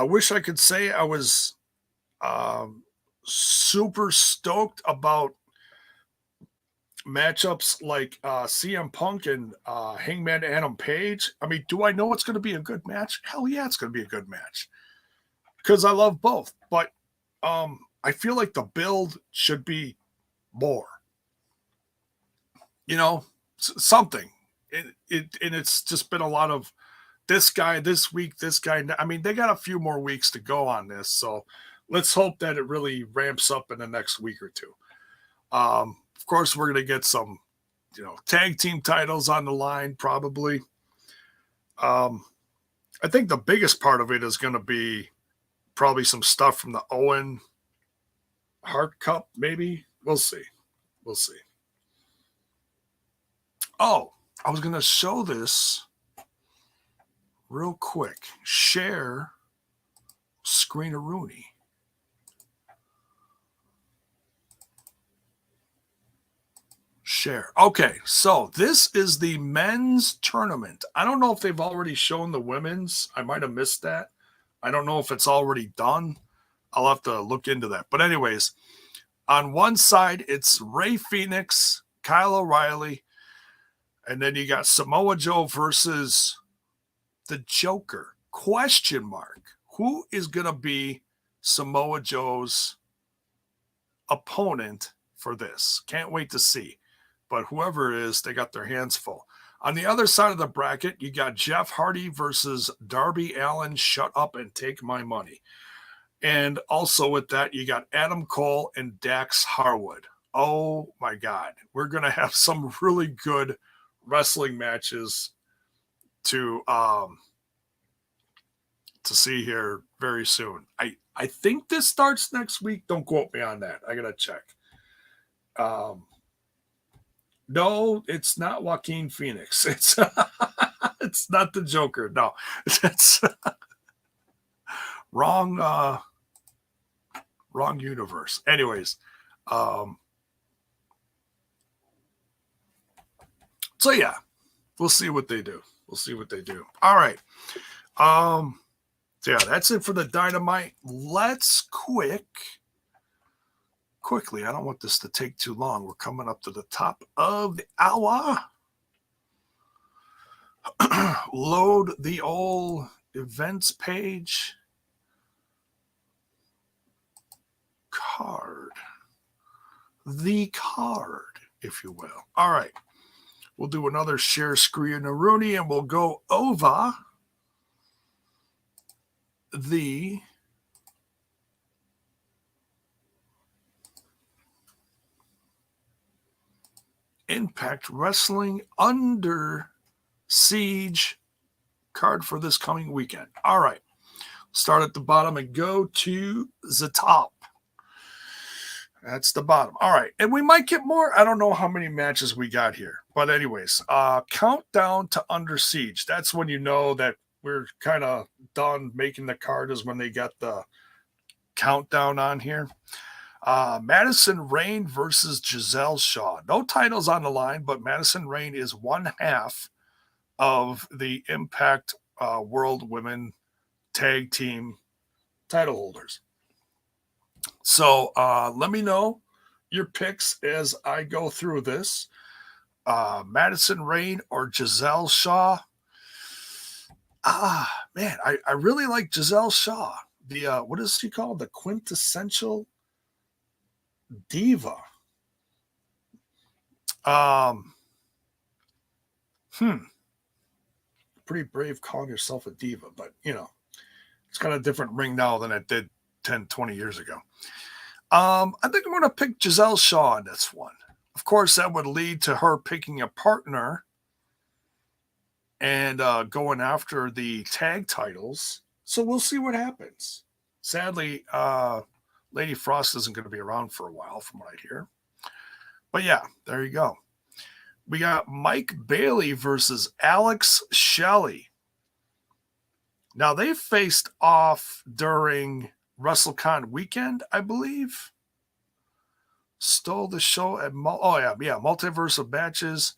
Speaker 1: wish I could say I was super stoked about matchups like CM Punk and Hangman Adam Page. I mean, do I know it's going to be a good match? Hell yeah, it's going to be a good match. Because I love both. But I feel like the build should be more. You know, something. And it's just been a lot of this guy this week, this guy. I mean, they got a few more weeks to go on this. So let's hope that it really ramps up in the next week or two. Of course, we're going to get some, tag team titles on the line, probably. I think the biggest part of it is going to be probably some stuff from the Owen Hart Cup, maybe. We'll see. Oh, I was going to show this real quick. Share Screen-a-Rooney. Share. Okay, so this is the men's tournament. I don't know if they've already shown the women's. I might have missed that. I don't know if it's already done. I'll have to look into that. But anyways, on one side, it's Rey Fenix, Kyle O'Reilly, and then you got Samoa Joe versus the Joker. Question mark. Who is going to be Samoa Joe's opponent for this? Can't wait to see. But whoever it is, they got their hands full. On the other side of the bracket, you got Jeff Hardy versus Darby Allin. Shut up and take my money. And also with that, you got Adam Cole and Dax Harwood. Oh my God. We're going to have some really good wrestling matches to see here very soon. I think this starts next week. Don't quote me on that. I got to check. No, it's not Joaquin Phoenix. It's it's not the Joker. No, it's wrong universe. Anyways, so yeah, we'll see what they do. All right. So yeah, that's it for the Dynamite. Let's quickly, I don't want this to take too long. We're coming up to the top of the hour. Load the old events page. The card, if you will. All right. We'll do another share Screen-a-Rooney, and we'll go over the Impact Wrestling Under Siege card for this coming weekend. All right. Start at the bottom and go to the top. That's the bottom. All right. And we might get more. I don't know how many matches we got here. But anyways, countdown to Under Siege. That's when you know that we're kind of done making the card, is when they got the countdown on here. Madison Rayne versus Gisele Shaw. No titles on the line, but Madison Rayne is one half of the Impact World Women Tag Team title holders. So let me know your picks as I go through this. Madison Rayne or Gisele Shaw. Man, I really like Gisele Shaw. The what is she called? The quintessential diva. Pretty brave calling yourself a diva, but it's got a different ring now than it did 10, 20 years ago. I think I'm going to pick Gisele Shaw on this one. Of course, that would lead to her picking a partner and going after the tag titles. So we'll see what happens. Sadly, Lady Frost isn't going to be around for a while, from what I hear. But yeah, there you go. We got Mike Bailey versus Alex Shelley. Now, they faced off during WrestleCon weekend, I believe. Stole the show at Multiverse of Matches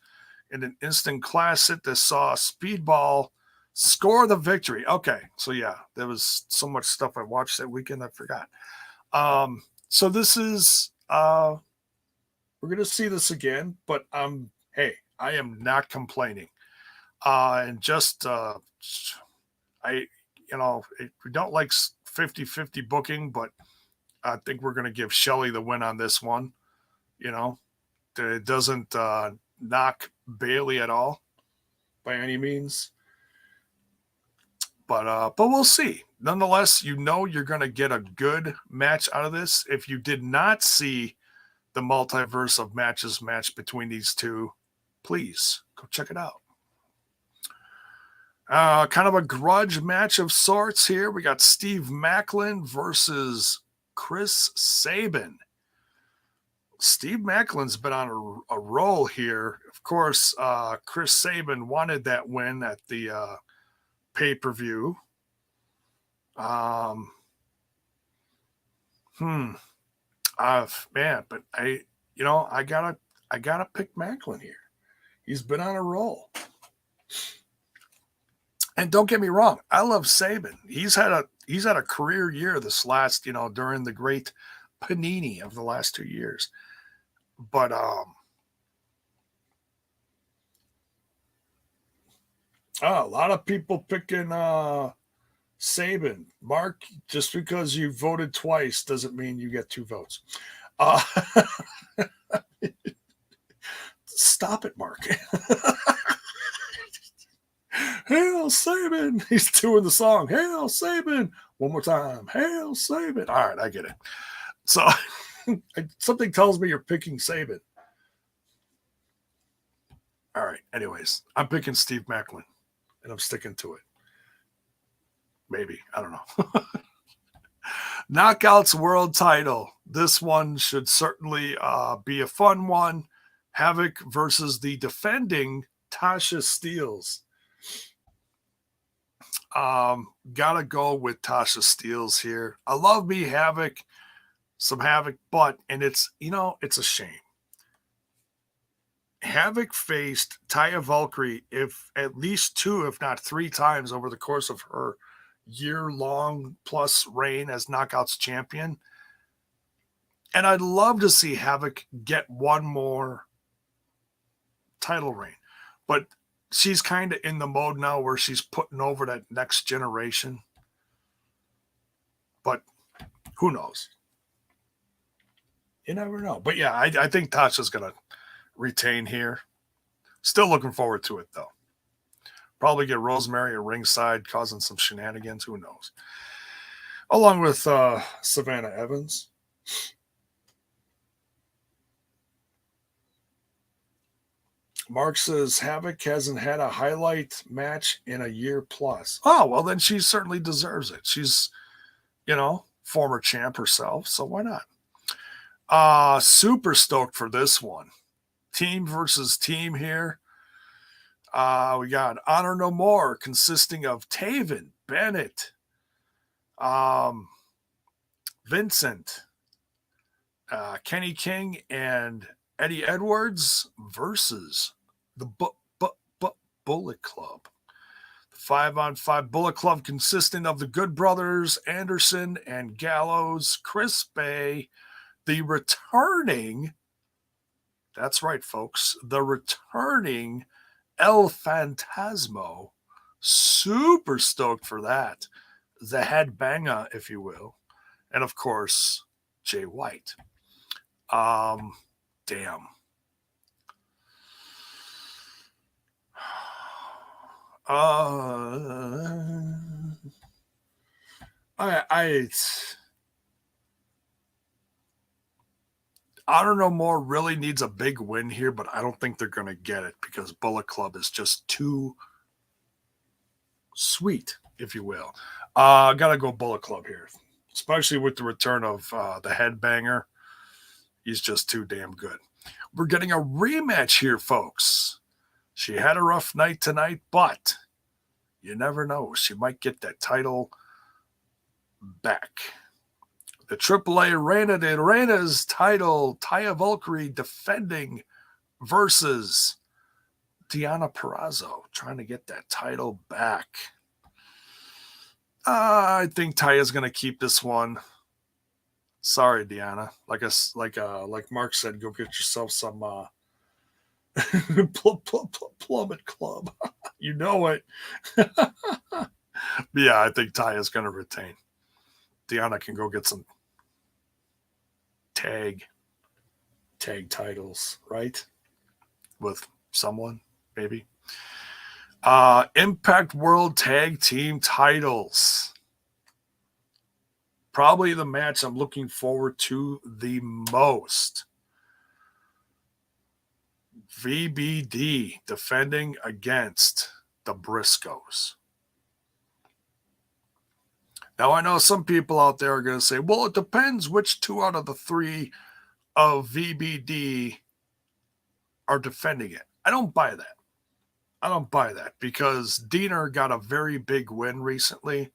Speaker 1: in an instant classic that saw Speedball score the victory. Okay, so yeah, there was so much stuff I watched that weekend I forgot. So this is we're gonna see this again, but hey, I am not complaining. And just we don't like 50-50 booking, but I think we're going to give Shelley the win on this one. It doesn't knock Bailey at all by any means. But we'll see. Nonetheless, you're going to get a good match out of this. If you did not see the Multiverse of Matches match between these two, please go check it out. Kind of a grudge match of sorts here. We got Steve Macklin versus Chris Sabin. Steve Macklin's been on a roll here. Of course, Chris Sabin wanted that win at the pay-per-view. Man, but I gotta pick Macklin here. He's been on a roll. And don't get me wrong, I love Sabin. He's had a career year this last, during the great panini of the last 2 years. But a lot of people picking Sabin. Mark, just because you voted twice doesn't mean you get 2 votes. Stop it, Mark. Hail Sabin. He's doing the song. Hail Sabin. One more time. Hail Sabin. All right, I get it. So something tells me you're picking Sabin. All right. Anyways, I'm picking Steve Macklin, and I'm sticking to it. Maybe. I don't know. Knockouts World Title. This one should certainly be a fun one. Havoc versus the defending Tasha Steelz. Gotta go with Tasha Steelz here. I love me some Havoc, and it's a shame. Havoc faced Taya Valkyrie at least 2, if not 3 times over the course of her year-long plus reign as Knockouts champion. And I'd love to see Havoc get one more title reign. But she's kind of in the mode now where she's putting over that next generation. But who knows? You never know. But yeah, I think Tasha's going to retain here. Still looking forward to it, though. Probably get Rosemary at ringside causing some shenanigans. Who knows? Along with Savannah Evans. Mark says Havoc hasn't had a highlight match in a year plus. Oh, well, then she certainly deserves it. She's, former champ herself, so why not? Super stoked for this one. Team versus team here. We got Honor No More, consisting of Taven, Bennett, Vincent, Kenny King, and Eddie Edwards versus the Bullet Club. The 5-on-5 Bullet Club consisting of the Good Brothers, Anderson and Gallows, Chris Bay, the returning, that's right, folks, the returning El Fantasmo. Super stoked for that. The headbanger, if you will. And of course, Jay White. Damn. Honor No More really needs a big win here, but I don't think they're going to get it because Bullet Club is just too sweet, if you will. Got to go Bullet Club here, especially with the return of the Headbanger. He's just too damn good. We're getting a rematch here, folks. She had a rough night tonight, but you never know. She might get that title back. The AAA Reina de Reinas title, Taya Valkyrie defending versus Deonna Purrazzo, trying to get that title back. I think Taya's going to keep this one. Sorry, Deonna. Like Mark said, go get yourself some Plummet Club. You know it. Yeah, I think Taya's going to retain. Deonna can go get some tag titles, right? With someone, maybe. Impact World Tag Team titles. Probably the match I'm looking forward to the most. VBD defending against the Briscoes. Now, I know some people out there are going to say, well, it depends which 2 out of the 3 of VBD are defending it. I don't buy that because Diener got a very big win recently,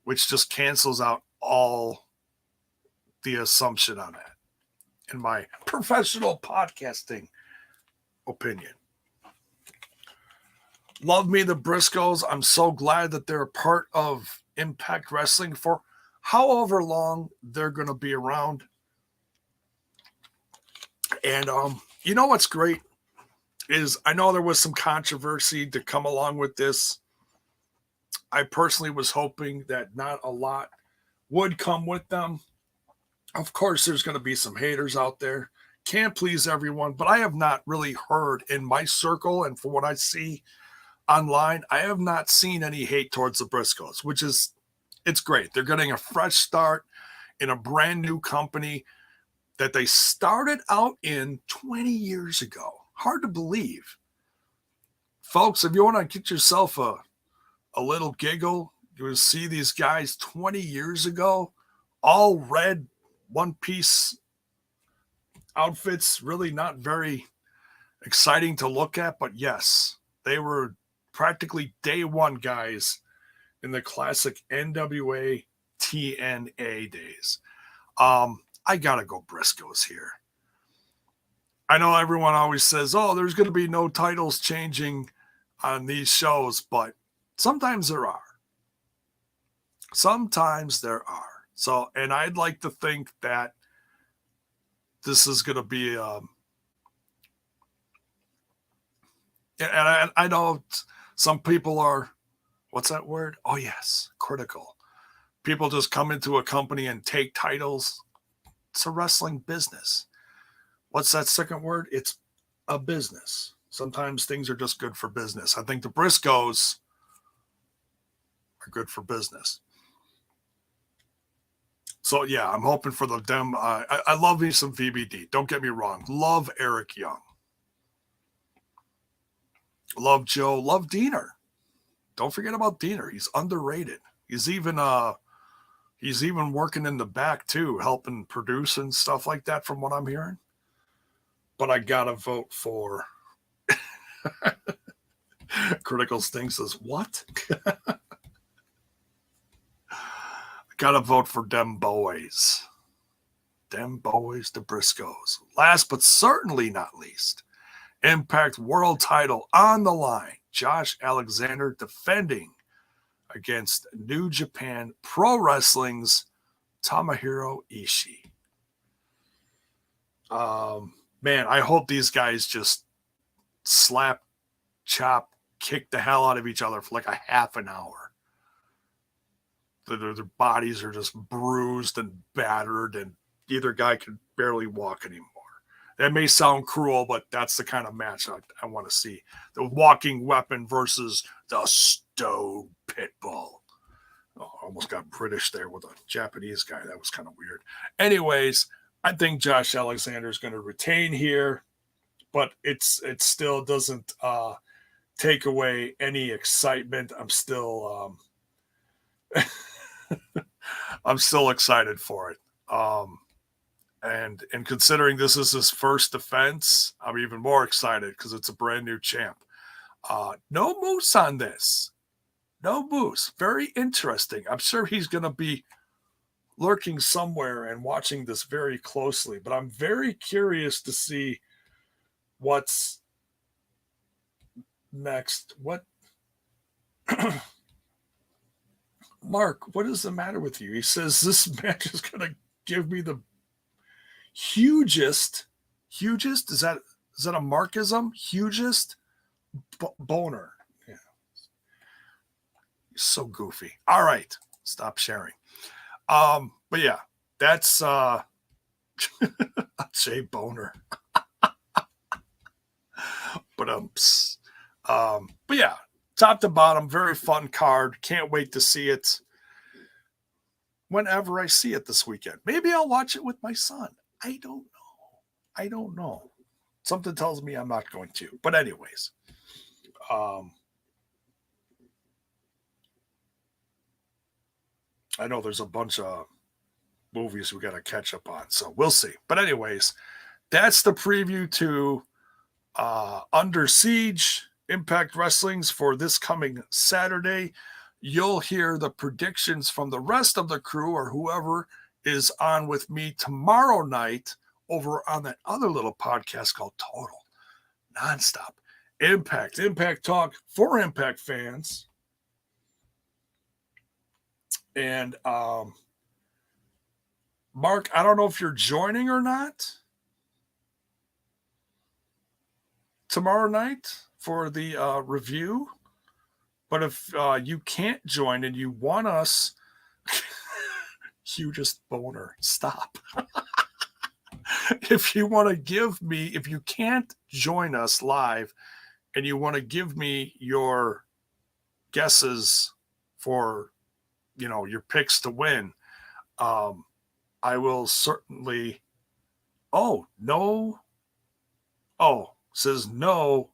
Speaker 1: which just cancels out all the assumption on that, in my professional podcasting opinion. Love me the Briscoes. I'm so glad that they're a part of Impact Wrestling for however long they're going to be around. And you know what's great is I know there was some controversy to come along with this. I personally was hoping that not a lot would come with them. Of course, there's going to be some haters out there. Can't please everyone, but I have not really heard in my circle, and for what I see online, I have not seen any hate towards the Briscoes, which is, it's great. They're getting a fresh start in a brand new company that they started out in 20 years ago. Hard to believe. Folks, if you want to get yourself a little giggle, you will see these guys 20 years ago, all red, one-piece outfits, really not very exciting to look at, but yes, they were practically day one guys in the classic NWA TNA days. I gotta go Briscoes here. I know everyone always says, oh, there's going to be no titles changing on these shows, but sometimes there are. Sometimes there are. So, and I'd like to think that this is going to be, and I know some people are, what's that word? Oh, yes, critical. People just come into a company and take titles. It's a wrestling business. What's that second word? It's a business. Sometimes things are just good for business. I think the Briscoes are good for business. So, yeah, I'm hoping for them. I love me some VBD. Don't get me wrong. Love Eric Young. Love Joe. Love Diener. Don't forget about Diener. He's underrated. He's even working in the back, too, helping produce and stuff like that from what I'm hearing. But I got to vote for... Critical Sting says, what? Gotta vote for them boys. Them boys, the Briscoes. Last but certainly not least, Impact World title on the line. Josh Alexander defending against New Japan Pro Wrestling's Tomohiro Ishii. Man, I hope these guys just slap, chop, kick the hell out of each other for like a half an hour. Their bodies are just bruised and battered, and either guy can barely walk anymore. That may sound cruel, but that's the kind of match I want to see. The walking weapon versus the stone pitbull. Oh, almost got British there with a Japanese guy. That was kind of weird. Anyways, I think Josh Alexander is going to retain here, but it still doesn't take away any excitement. I'm still I'm still excited for it. And considering this is his first defense, I'm even more excited because it's a brand new champ. No moose on this. No moose. Very interesting. I'm sure he's going to be lurking somewhere and watching this very closely, but I'm very curious to see what's next. What Mark, what is the matter with you? He says this match is going to give me the hugest, is that a Markism? Hugest boner. Yeah. So goofy. All right. Stop sharing. But yeah, that's Jay Boner. But yeah, top to bottom, very fun card. Can't wait to see it whenever I see it this weekend. Maybe I'll watch it with my son. I don't know. Something tells me I'm not going to. But anyways, I know there's a bunch of movies we got to catch up on, so we'll see. But anyways, that's the preview to Under Siege Impact Wrestling's for this coming Saturday. You'll hear the predictions from the rest of the crew or whoever is on with me tomorrow night over on that other little podcast called Total Nonstop Impact Talk for Impact fans. And Mark, I don't know if you're joining or not tomorrow night for the review, but if you can't join and you want us, hugest boner, stop. If you want to give me, if you can't join us live and you want to give me your guesses for, your picks to win, I will certainly. Says no,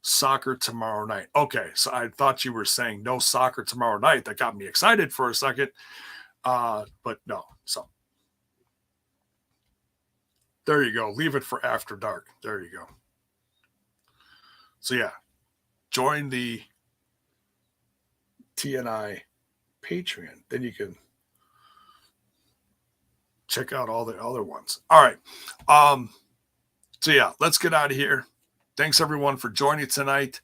Speaker 1: soccer tomorrow night. Okay, so I thought you were saying no soccer tomorrow night. That got me excited for a second. But no. So there you go. Leave it for after dark. There you go. So yeah, join the TNI Patreon. Then you can check out all the other ones. All right. So yeah, let's get out of here. Thanks everyone for joining tonight.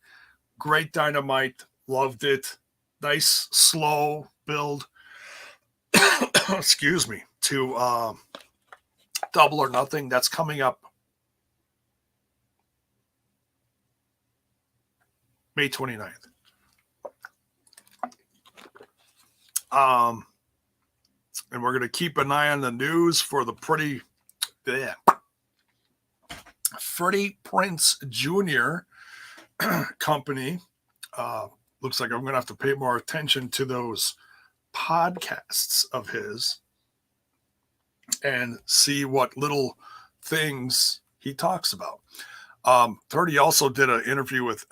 Speaker 1: Great Dynamite. Loved it. Nice, slow build. Excuse me. To Double or Nothing. That's coming up May 29th. And we're going to keep an eye on the news for the Freddy Prince Jr. company. Looks like I'm going to have to pay more attention to those podcasts of his and see what little things he talks about. Third, he also did an interview with,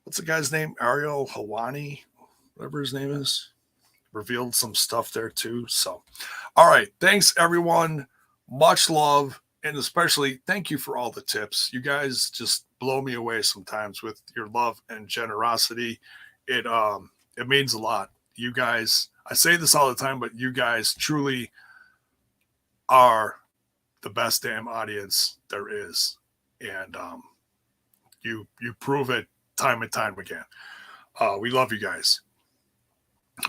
Speaker 1: what's the guy's name? Ariel Hawani, whatever his name is. Revealed some stuff there too. So, all right. Thanks everyone. Much love. And especially thank you for all the tips. You guys just blow me away sometimes with your love and generosity. It means a lot. You guys, I say this all the time, but you guys truly are the best damn audience there is. And you prove it time and time again. We love you guys.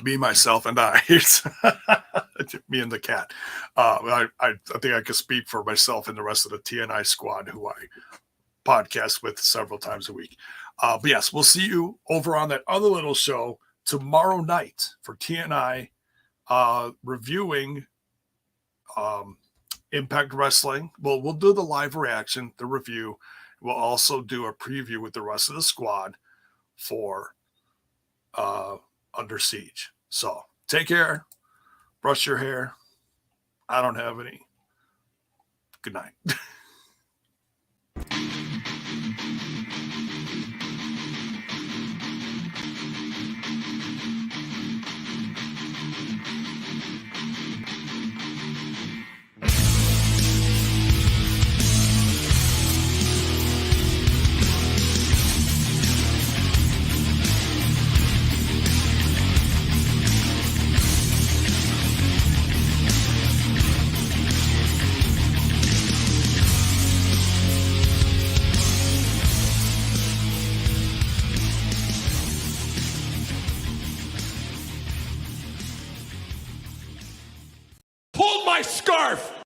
Speaker 1: Me, myself, and I. Me and the cat. I think I could speak for myself and the rest of the TNI squad who I podcast with several times a week. But yes, we'll see you over on that other little show tomorrow night for TNI reviewing Impact Wrestling. We'll do the live reaction, the review. We'll also do a preview with the rest of the squad for Under Siege. So take care. Brush your hair. I don't have any. Good night.
Speaker 2: Pulled my scarf